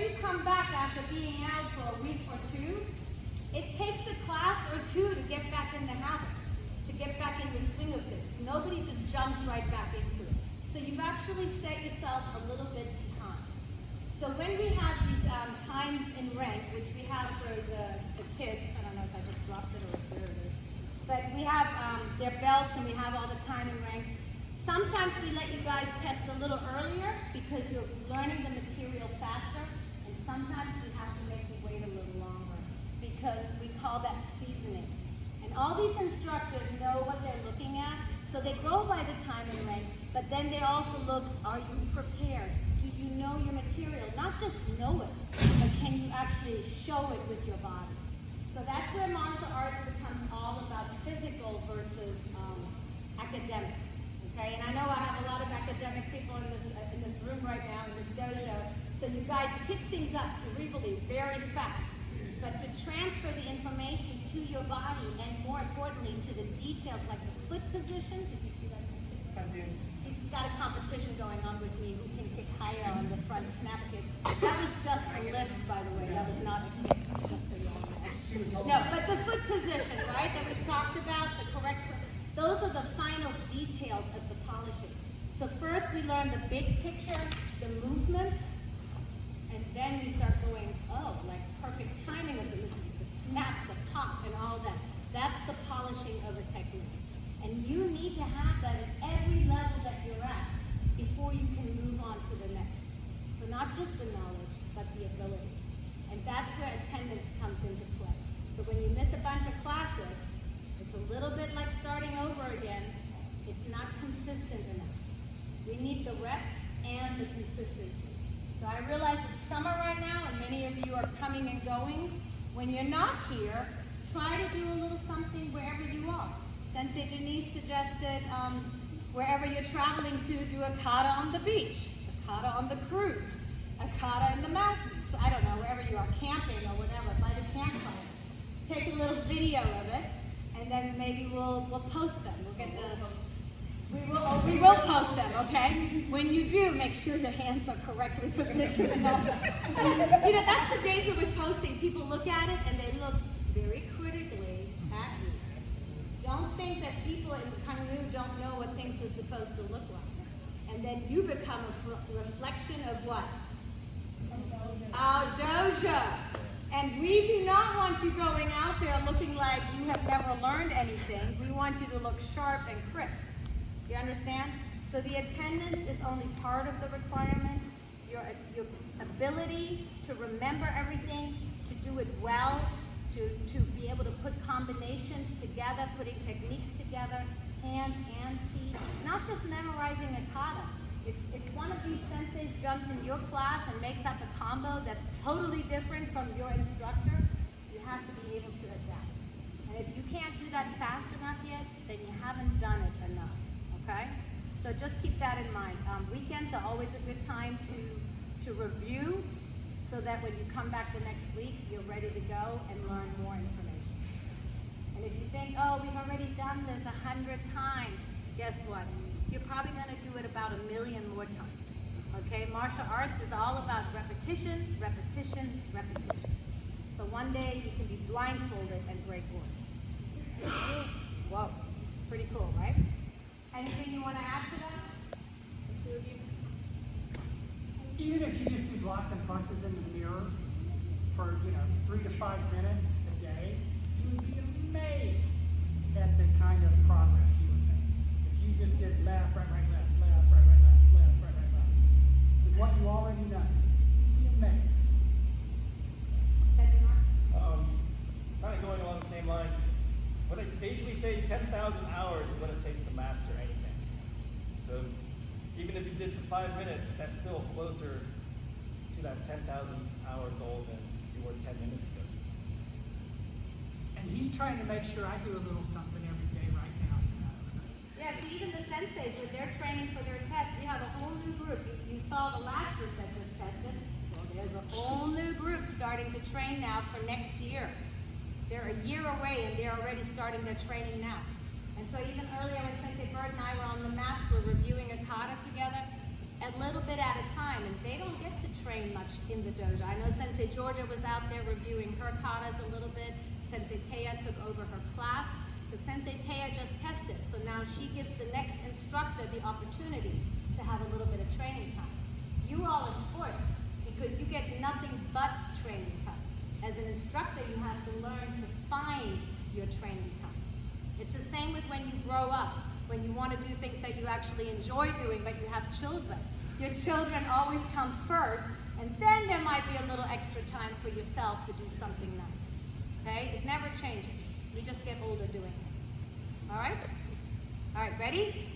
you come back after being out for a week or two, it takes a class or two to get back in the habit, to get back in the swing of things. Nobody just jumps right back into it. So you've actually set yourself a little bit behind. So when we have these times in rank, which we have for the kids, I don't know if I just dropped it or where it is, but we have their belts and we have all the time and ranks. Sometimes we let you guys test a little earlier because you're learning the material faster, and sometimes we have to make you wait a little longer because we call that seasoning. And all these instructors know what they're looking at, so they go by the time and rank, but then they also look, are you prepared? Do you know your material? Not just know it, but can you actually show it with your body? So that's where martial arts becomes all about physical versus academic. Okay, and I know I have a lot of academic people in this room right now, in this dojo, so you guys pick things up cerebrally very fast. But to transfer the information to your body, and more importantly, to the details like the foot position, did you see that? I did. He's got a competition going on with me who can kick higher on the front snap kick. That was just a lift, by the way, that was not a kick, just so you all know. No, but the foot position, right, that we've talked about, the correct foot, those are the final details of the polishing. So first we learn the big picture, the movements, and then we start going, oh, like perfect timing of the movement, the snap, the pop, and all that. That's the polishing of a technique. And you need to have that at every level that you're at before you can move on to the next. So not just the knowledge, but the ability. And that's where attendance comes into play. So when you miss a bunch of classes, it's a little bit like starting over again. It's not consistent enough. We need the reps and the consistency. So I realize it's summer right now and many of you are coming and going. When you're not here, try to do a little something wherever you are. Sensei Janice suggested wherever you're traveling to, do a kata on the beach, a kata on the cruise, a kata in the mountains. I don't know, wherever you are camping or whatever, by the campfire. Take a little video of it, and then maybe we'll post them. We'll get we will post them, okay? When you do, make sure your hands are correctly positioned and all that. You know, that's the danger with posting. People look at it and they look very critically at you. Don't think that people in Kung Fu don't know what things are supposed to look like. And then you become a reflection of what? Our dojo. And we do not want you going out there looking like you have never learned anything. We want you to look sharp and crisp. Do you understand? So the attendance is only part of the requirement. Your ability to remember everything, to do it well, to be able to put combinations together, putting techniques together, hands and feet, not just memorizing a kata. If one of these senseis jumps in your class and makes up a combo that's totally different from your instructor, you have to be able to adapt. And if you can't do that fast enough yet, then you haven't done it enough, okay? So just keep that in mind. Weekends are always a good time to review so that when you come back the next week, you're ready to go and learn more information. And if you think, oh, we've already done this 100 times, guess what? You're probably going to do it about 1 million more times. Okay? Martial arts is all about repetition, repetition, repetition. So one day you can be blindfolded and break boards. Whoa, pretty cool, right? Anything you want to add to that? The two of you? Even if you just do blocks and punches into the mirror for 3 to 5 minutes a day, you would be amazed at the kind of progress you would make. If you just did left, right, right, left, left, right, right, left, left, right, right, left, with what you already done, you'd be amazed. Kind of going along the same lines, what they usually say 10,000 hours is what it takes to master anything. So even if you did for 5 minutes, that's still closer to that 10,000 hours old than you were 10 minutes ago. And he's trying to make sure I do a little something every day right now. Yeah, see, even the senseis, when they're training for their test, we have a whole new group. You saw the last group that just tested. Well, there's a whole new group starting to train now for next year. They're a year away and they're already starting their training now. And so even earlier when Sensei Bird and I were on the mats, we're reviewing a kata together. a little bit at a time, and they don't get to train much in the dojo. I know Sensei Georgia was out there reviewing her katas a little bit. Sensei Taya took over her class, but Sensei Taya just tested, so now she gives the next instructor the opportunity to have a little bit of training time. You all are spoiled because you get nothing but training time. As an instructor, you have to learn to find your training time. It's the same with when you grow up, when you want to do things that you actually enjoy doing, but you have children. Your children always come first, and then there might be a little extra time for yourself to do something nice. Okay? It never changes. You just get older doing it. All right? All right, ready?